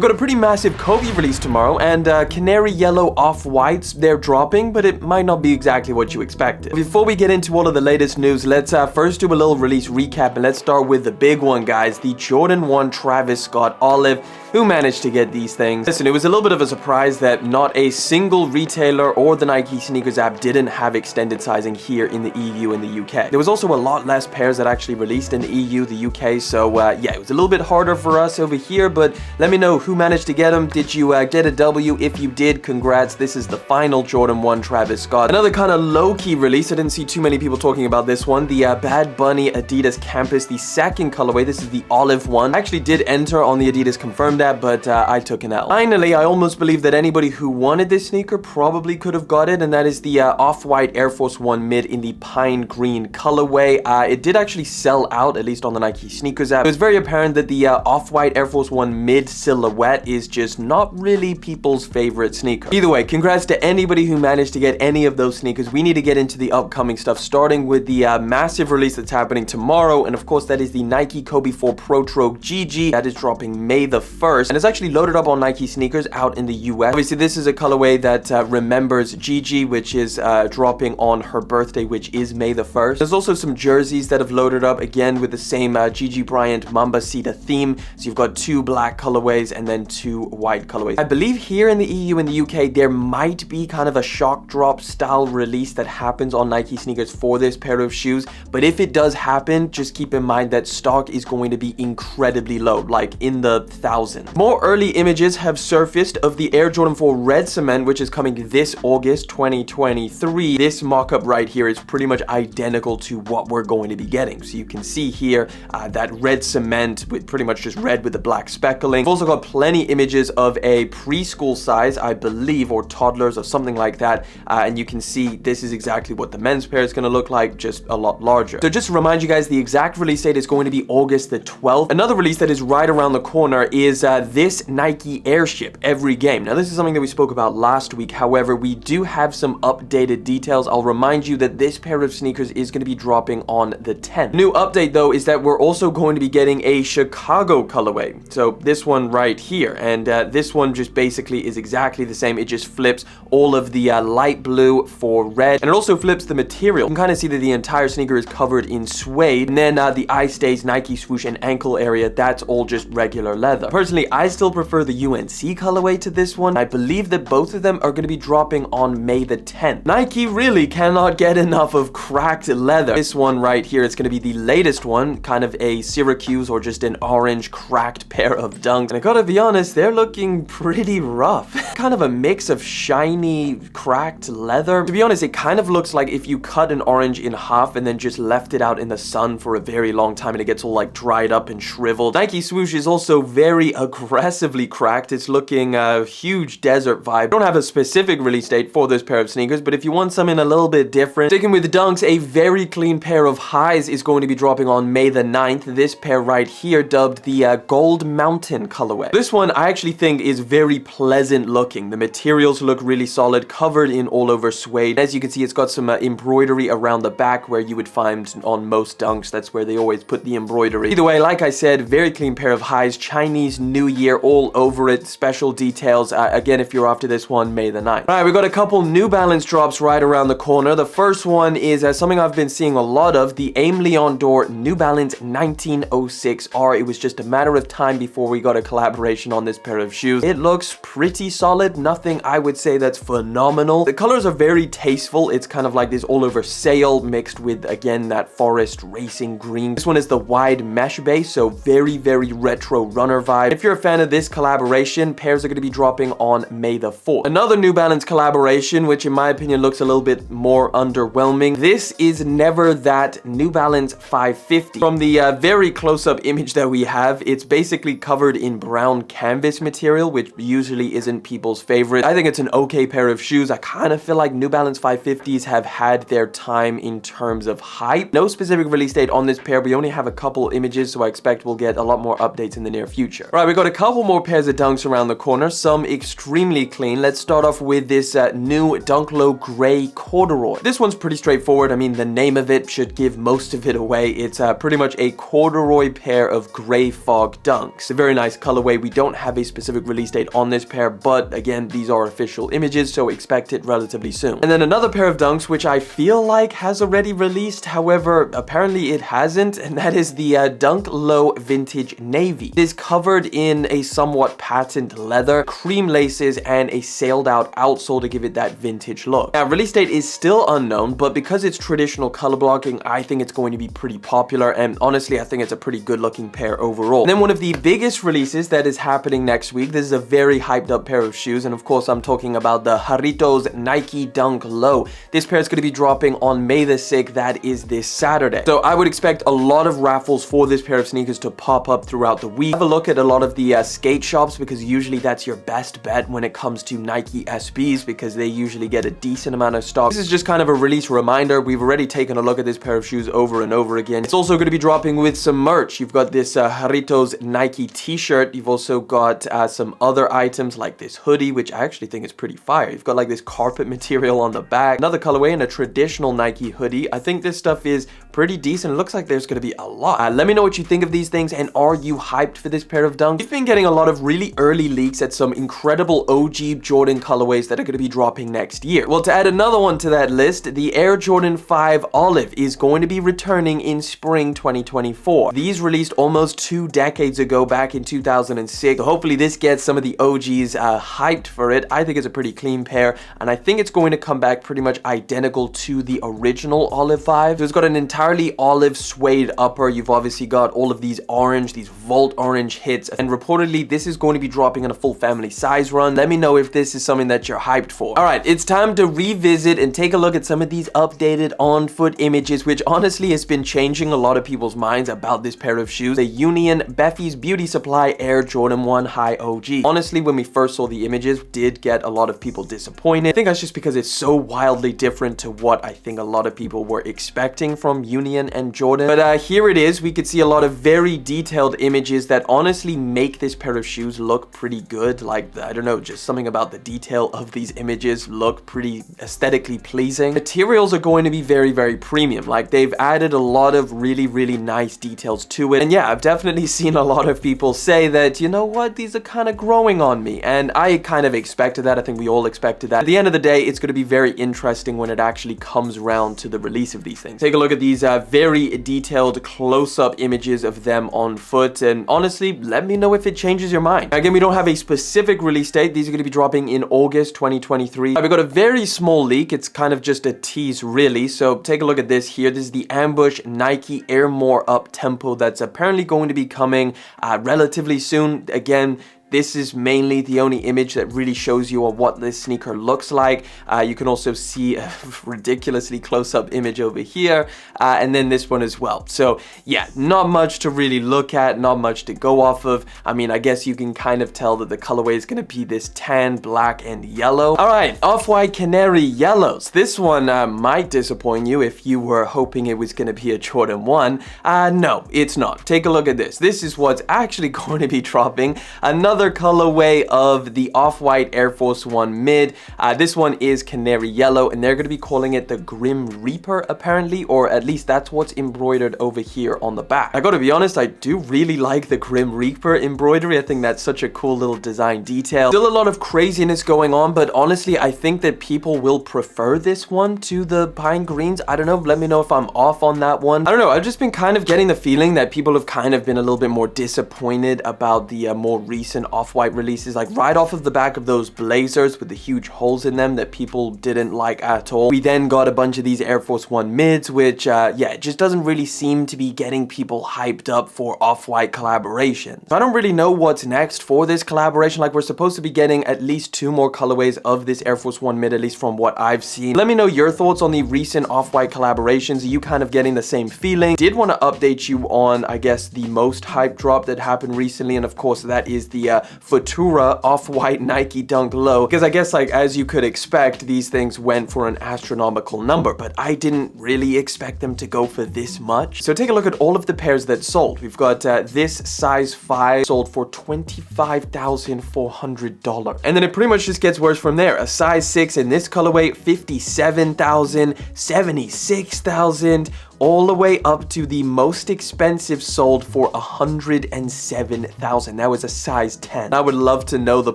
We've got a pretty massive Kobe release tomorrow, and Canary yellow off-whites, they're dropping, but it might not be exactly what you expected. Before we get into all of the latest news, let's first do a little release recap, and let's start with the big one, guys. The Jordan 1 Travis Scott Olive. Who managed to get these things? Listen, it was a little bit of a surprise that not a single retailer or the Nike sneakers app didn't have extended sizing here in the EU and the UK. There was also a lot less pairs that actually released in the EU, the UK, so yeah, it was a little bit harder for us over here, but let me know who managed to get them. Did you get a W? If you did, congrats. This is the final Jordan 1 Travis Scott. Another kind of low-key release. I didn't see too many people talking about this one. The Bad Bunny Adidas Campus, the second colorway. This is the olive one. I actually did enter on the Adidas Confirmed app, but I took an L. Finally, I almost believe that anybody who wanted this sneaker probably could have got it, and that is the Off-White Air Force 1 Mid in the pine green colorway. It did actually sell out, at least on the Nike sneakers app. It was very apparent that the Off-White Air Force 1 Mid silhouette is just not really people's favorite sneaker. Either way, congrats to anybody who managed to get any of those sneakers. We need to get into the upcoming stuff, starting with the massive release that's happening tomorrow, and of course that is the Nike Kobe 4 Protro GIGI. That is dropping May the 1st, and it's actually loaded up on Nike sneakers out in the US. Obviously, this is a colorway that remembers GIGI, which is dropping on her birthday, which is May the 1st. There's also some jerseys that have loaded up, again with the same Gigi Bryant Mambacita theme. So you've got 2 black colorways and then 2 white colorways. I believe here in the EU and the UK, there might be kind of a shock drop style release that happens on Nike sneakers for this pair of shoes. But if it does happen, just keep in mind that stock is going to be incredibly low, like in the thousands. More early images have surfaced of the Air Jordan 4 Red Cement, which is coming this August 2023. This mock-up right here is pretty much identical to what we're going to be getting. So you can see here that red cement with pretty much just red with the black speckling. We've also got plenty images of a preschool size, I believe, or toddlers or something like that. And you can see this is exactly what the men's pair is going to look like, just a lot larger. So just to remind you guys, the exact release date is going to be August the 12th. Another release that is right around the corner is this Nike Airship Every Game. Now, this is something that we spoke about last week. However, we do have some updated details. I'll remind you that this pair of sneakers is going to be dropping on the 10th. New update, though, is that we're also going to be getting a Chicago colorway. So this one right here, and this one just basically is exactly the same. It just flips all of the light blue for red, and it also flips the material. You can kind of see that the entire sneaker is covered in suede, and then the eye stays, Nike swoosh, and ankle area, that's all just regular leather. Personally, I still prefer the UNC colorway to this one. I believe that both of them are going to be dropping on May the 10th. Nike really cannot get enough of cracked leather. This one right here is going to be the latest one, kind of a Syracuse or just an orange cracked pair of Dunks. And I gotta be honest, they're looking pretty rough. Kind of a mix of shiny, cracked leather. To be honest, it kind of looks like if you cut an orange in half and then just left it out in the sun for a very long time and it gets all like dried up and shriveled. Nike swoosh is also very aggressively cracked. It's looking a huge desert vibe. I don't have a specific release date for this pair of sneakers, but if you want something a little bit different, sticking with Dunks, a very clean pair of highs is going to be dropping on May the 9th. This pair right here, dubbed the Gold Mountain colorway. This one I actually think is very pleasant looking. The materials look really solid, covered in all over suede. As you can see, it's got some embroidery around the back where you would find on most Dunks. That's where they always put the embroidery. Either way, like I said, very clean pair of highs, Chinese New Year all over it, special details. Again, if you're after this one, May the 9th. All right, we've got a couple New Balance drops right around the corner. The first one is something I've been seeing a lot of, the Aim Leon Dore New Balance 1906R. It was just a matter of time before we got a collaboration on this pair of shoes. It looks pretty solid, nothing I would say that's phenomenal. The colors are very tasteful. It's kind of like this all over sail mixed with, again, that forest racing green. This one is the wide mesh base, so very, very retro runner vibe. If you're a fan of this collaboration, pairs are going to be dropping on May the 4th. Another New Balance collaboration, which in my opinion looks a little bit more underwhelming. This is Never That New Balance 550. From the very close-up image that we have, it's basically covered in brown canvas material, which usually isn't people's people's favorite. I think it's an okay pair of shoes. I kind of feel like New Balance 550s have had their time in terms of hype. No specific release date on this pair. We only have a couple images, so I expect we'll get a lot more updates in the near future. Right, we got a couple more pairs of Dunks around the corner, some extremely clean. Let's start off with this new Dunk Low Gray Corduroy. This one's pretty straightforward. I mean, the name of it should give most of it away. It's pretty much a corduroy pair of gray fog Dunks. A very nice colorway. We don't have a specific release date on this pair, but again, these are official images, so expect it relatively soon. And then another pair of Dunks, which I feel like has already released, however, apparently it hasn't, and that is the Dunk Low Vintage Navy. It is covered in a somewhat patent leather, cream laces, and a sailed out outsole to give it that vintage look. Now, release date is still unknown, but because it's traditional color blocking, I think it's going to be pretty popular, and honestly, I think it's a pretty good looking pair overall. And then one of the biggest releases that is happening next week, this is a very hyped up pair of shoes, and of course, I'm talking about the Jarritos Nike Dunk Low. This pair is going to be dropping on May the 6th, that is this Saturday. So I would expect a lot of raffles for this pair of sneakers to pop up throughout the week. Have a look at a lot of the skate shops, because usually that's your best bet when it comes to Nike SBs, because they usually get a decent amount of stock. This is just kind of a release reminder. We've already taken a look at this pair of shoes over and over again. It's also going to be dropping with some merch. You've got this Jarritos Nike t-shirt. You've also got some other items like this hoodie, which I actually think is pretty fire. You've got like this carpet material on the back, another colorway, and a traditional Nike hoodie. I think this stuff is pretty decent. It looks like there's going to be a lot. Let me know what you think of these things, and are you hyped for this pair of Dunks? We've been getting a lot of really early leaks at some incredible OG Jordan colorways that are going to be dropping next year. Well, to add another one to that list, the Air Jordan 5 Olive is going to be returning in spring 2024. These released almost 2 decades ago, back in 2006. So hopefully this gets some of the OGs hyped for it. I think it's a pretty clean pair, and I think it's going to come back pretty much identical to the original Olive 5. So it's got an entirely olive suede upper. You've obviously got all of these orange, these Volt Orange hits, and reportedly this is going to be dropping in a full family size run. Let me know if this is something that you're hyped for. All right, it's time to revisit and take a look at some of these updated on-foot images, which honestly has been changing a lot of people's minds about this pair of shoes. The Union Beffy's Beauty Supply Air Jordan 1 High OG. Honestly, when we first saw the images, did get a lot of people disappointed. I think that's just because it's so wildly different to what I think a lot of people were expecting from Union and Jordan. But here it is. We could see a lot of very detailed images that honestly make this pair of shoes look pretty good. Like, I don't know, just something about the detail of these images look pretty aesthetically pleasing. Materials are going to be very, very premium. Like, they've added a lot of really, really nice details to it. And yeah, I've definitely seen a lot of people say that, you know what, these are kind of growing on me. And I kind of expected that. I think we all expected that. At the end of the day, it's going to be very interesting when it actually comes around to the release of these things. Take a look at these very detailed close-up images of them on foot, and honestly, let me know if it changes your mind. Again, we don't have a specific release date. These are going to be dropping in August 2023. We got a very small leak. It's kind of just a tease, really. So take a look at this here. This is the Ambush Nike Air More Up Tempo that's apparently going to be coming relatively soon. Again, this is mainly the only image that really shows you what this sneaker looks like. You can also see a ridiculously close-up image over here, and then this one as well. So yeah, not much to really look at, not much to go off of. I mean, I guess you can kind of tell that the colorway is going to be this tan, black, and yellow. All right, Off-White Canary Yellows. This one might disappoint you if you were hoping it was going to be a Jordan 1. No, it's not. Take a look at this. This is what's actually going to be dropping. Another colorway of the Off-White Air Force 1 Mid. This one is Canary Yellow, and they're going to be calling it the Grim Reaper, apparently, or at least that's what's embroidered over here on the back. I gotta be honest, I do really like the Grim Reaper embroidery. I think that's such a cool little design detail. Still a lot of craziness going on, but honestly, I think that people will prefer this one to the Pine Greens. I don't know, let me know if I'm off on that one. I don't know, I've just been kind of getting the feeling that people have kind of been a little bit more disappointed about the more recent Off-White releases, like right off of the back of those blazers with the huge holes in them that people didn't like at all. We then got a bunch of these Air Force 1 mids, which yeah, it just doesn't really seem to be getting people hyped up for Off-White collaborations. So I don't really know what's next for this collaboration. Like, we're supposed to be getting at least 2 more colorways of this Air Force 1 mid, at least from what I've seen. Let me know your thoughts on the recent Off-White collaborations. Are you kind of getting the same feeling? Did want to update you on, I guess, the most hype drop that happened recently, and of course that is the Futura off-white Nike Dunk Low, because I guess, like, as you could expect, these things went for an astronomical number, but I didn't really expect them to go for this much. So take a look at all of the pairs that sold. We've got this size 5 sold for $25,400, and then it pretty much just gets worse from there. A size 6 in this colorway, $57,000, $76,000, all the way up to the most expensive sold for $107,000. That was a size 10. I would love to know the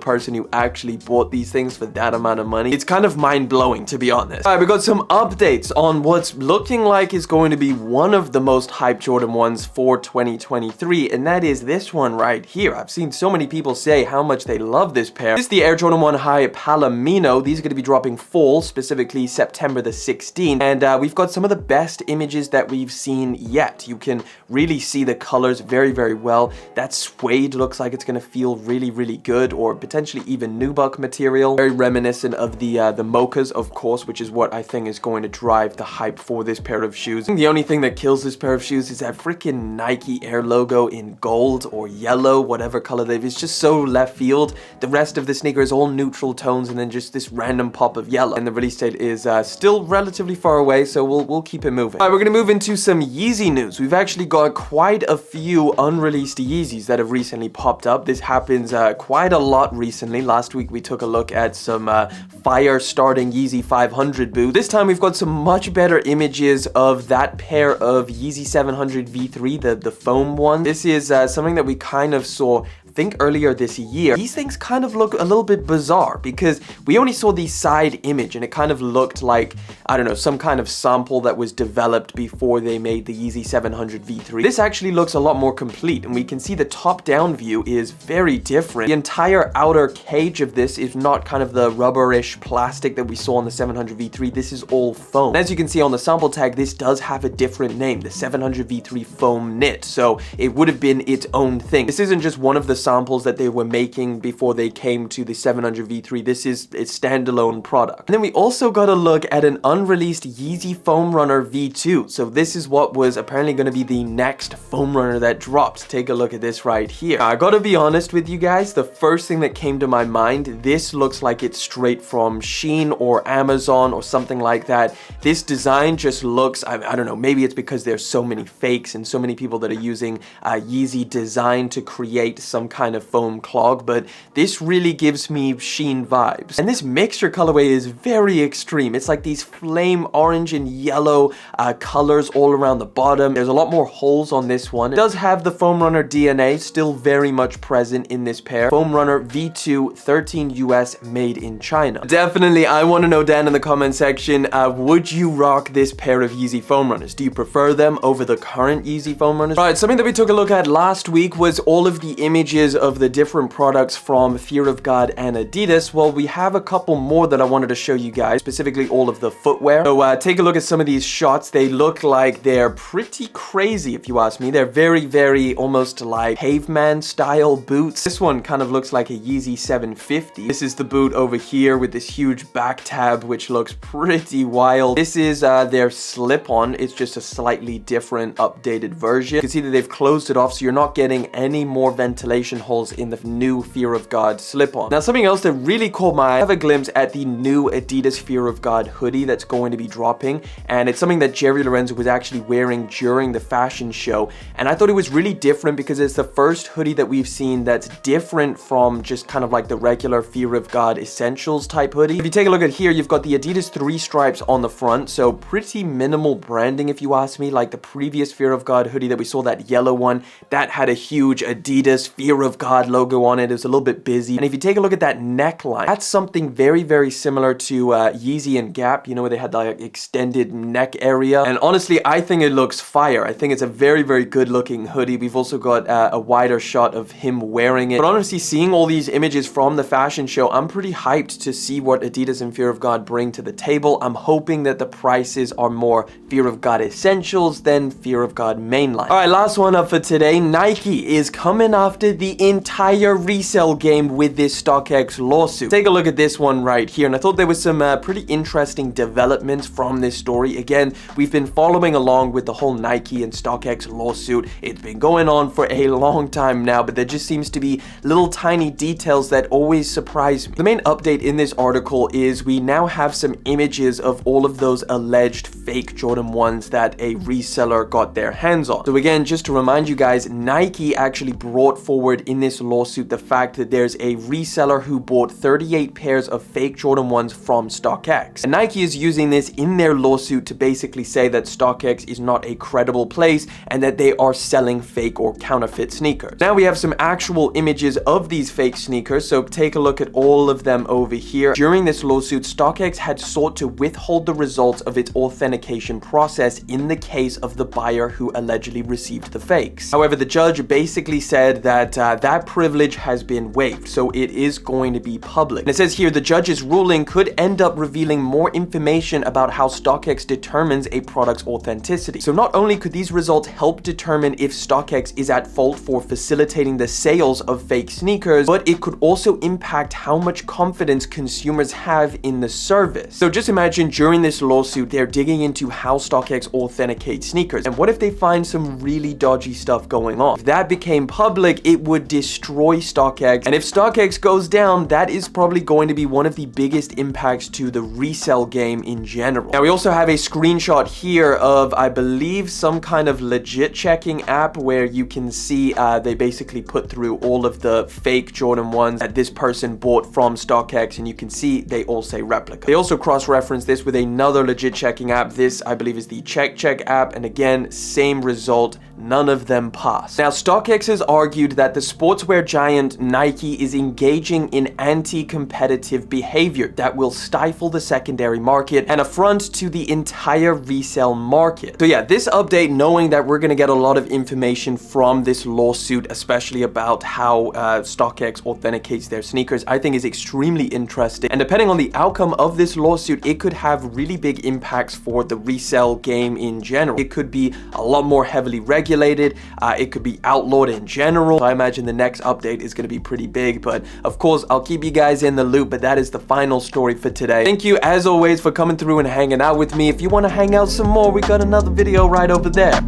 person who actually bought these things for that amount of money. It's kind of mind-blowing, to be honest. All right, we got some updates on what's looking like is going to be one of the most hyped Jordan 1s for 2023, and that is this one right here. I've seen so many people say how much they love this pair. This is the Air Jordan 1 High Palomino. These are going to be dropping fall, specifically September the 16th, and we've got some of the best images that we've seen yet. You can really see the colors very, very well. That suede looks like it's going to feel really, really good, or potentially even nubuck material. Very reminiscent of the mochas, of course, which is what I think is going to drive the hype for this pair of shoes. The only thing that kills this pair of shoes is that freaking Nike Air logo in gold or yellow, whatever color they've. It's just so left field. The rest of the sneaker is all neutral tones and then just this random pop of yellow. And the release date is still relatively far away, so we'll keep it moving. All right, we're going to move into some Yeezy news. We've actually got quite a few unreleased Yeezys that have recently popped up. This happens quite a lot recently. Last week we took a look at some fire-starting Yeezy 500 boots. This time we've got some much better images of that pair of Yeezy 700 V3, the foam one. This is something that we kind of saw, I think, earlier this year. These things kind of look a little bit bizarre because we only saw the side image and it kind of looked like, I don't know, some kind of sample that was developed before they made the Yeezy 700 V3. This actually looks a lot more complete, and we can see the top-down view is very different. The entire outer cage of this is not kind of the rubberish plastic that we saw on the 700 V3. This is all foam. And as you can see on the sample tag, this does have a different name, the 700 V3 Foam Knit, so it would have been its own thing. This isn't just one of the samples that they were making before they came to the 700 V3. This is its standalone product. And then we also got a look at an unreleased Yeezy Foam Runner V2. So this is what was apparently going to be the next foam runner that dropped. Take a look at this right here. I gotta be honest with you guys, the first thing that came to my mind, this looks like it's straight from Shein or Amazon or something like that. This design just looks, I don't know, maybe it's because there's so many fakes and so many people that are using Yeezy design to create some kind of foam clog, but this really gives me Shein vibes. And this mixture colorway is very extreme. It's like these flame orange and yellow colors all around the bottom. There's a lot more holes on this one. It does have the Foam Runner DNA still very much present in this pair. Foam Runner V2 13 US made in China. Definitely, I want to know down in the comment section, would you rock this pair of Yeezy Foam Runners? Do you prefer them over the current Yeezy Foam Runners? Right, something that we took a look at last week was all of the images of the different products from Fear of God and Adidas. Well, we have a couple more that I wanted to show you guys, specifically all of the footwear. So take a look at some of these shots. They look like they're pretty crazy, if you ask me. They're very, very almost like caveman style boots. This one kind of looks like a Yeezy 750. This is the boot over here with this huge back tab, which looks pretty wild. This is their slip-on. It's just a slightly different updated version. You can see that they've closed it off, so you're not getting any more ventilation holes in the new Fear of God slip-on. Now, something else that really caught my eye, I have a glimpse at the new Adidas Fear of God hoodie that's going to be dropping, and it's something that Jerry Lorenzo was actually wearing during the fashion show, and I thought it was really different because it's the first hoodie that we've seen that's different from just kind of like the regular Fear of God Essentials type hoodie. If you take a look at here, you've got the Adidas 3 stripes on the front, so pretty minimal branding if you ask me. Like the previous Fear of God hoodie that we saw, that yellow one, that had a huge Adidas Fear of God logo on it. It was a little bit busy. And if you take a look at that neckline, that's something very, very similar to Yeezy and Gap, you know, where they had the like, extended neck area. And honestly, I think it looks fire. I think it's a very, very good looking hoodie. We've also got a wider shot of him wearing it. But honestly, seeing all these images from the fashion show, I'm pretty hyped to see what Adidas and Fear of God bring to the table. I'm hoping that the prices are more Fear of God Essentials than Fear of God Mainline. All right, last one up for today. Nike is coming after the the entire resale game with this StockX lawsuit. Take a look at this one right here, and I thought there was some pretty interesting developments from this story. Again, we've been following along with the whole Nike and StockX lawsuit. It's been going on for a long time now, but there just seems to be little tiny details that always surprise me. The main update in this article is we now have some images of all of those alleged fake Jordan 1s that a reseller got their hands on. So again, just to remind you guys, Nike actually brought forward in this lawsuit the fact that there's a reseller who bought 38 pairs of fake Jordan 1s from StockX. And Nike is using this in their lawsuit to basically say that StockX is not a credible place and that they are selling fake or counterfeit sneakers. Now we have some actual images of these fake sneakers, so take a look at all of them over here. During this lawsuit, StockX had sought to withhold the results of its authentication process in the case of the buyer who allegedly received the fakes. However, the judge basically said that that privilege has been waived, so it is going to be public. And it says here the judge's ruling could end up revealing more information about how StockX determines a product's authenticity. So not only could these results help determine if StockX is at fault for facilitating the sales of fake sneakers, but it could also impact how much confidence consumers have in the service. So just imagine during this lawsuit, they're digging into how StockX authenticates sneakers. And what if they find some really dodgy stuff going on? If that became public, it would destroy StockX. And if StockX goes down, that is probably going to be one of the biggest impacts to the resale game in general. Now, we also have a screenshot here of, I believe, some kind of legit checking app where you can see they basically put through all of the fake Jordan 1s that this person bought from StockX, and you can see they all say replica. They also cross-reference this with another legit checking app. This, I believe, is the Check app, and again, same result. None of them pass. Now, StockX has argued that the sportswear giant Nike is engaging in anti-competitive behavior that will stifle the secondary market and affront to the entire resale market. So yeah, this update, knowing that we're going to get a lot of information from this lawsuit, especially about how StockX authenticates their sneakers, I think is extremely interesting. And depending on the outcome of this lawsuit, it could have really big impacts for the resale game in general. It could be a lot more heavily regulated. It could be outlawed in general. I imagine the next update is going to be pretty big, but of course, I'll keep you guys in the loop, but that is the final story for today. Thank you, as always, for coming through and hanging out with me. If you want to hang out some more, we got another video right over there.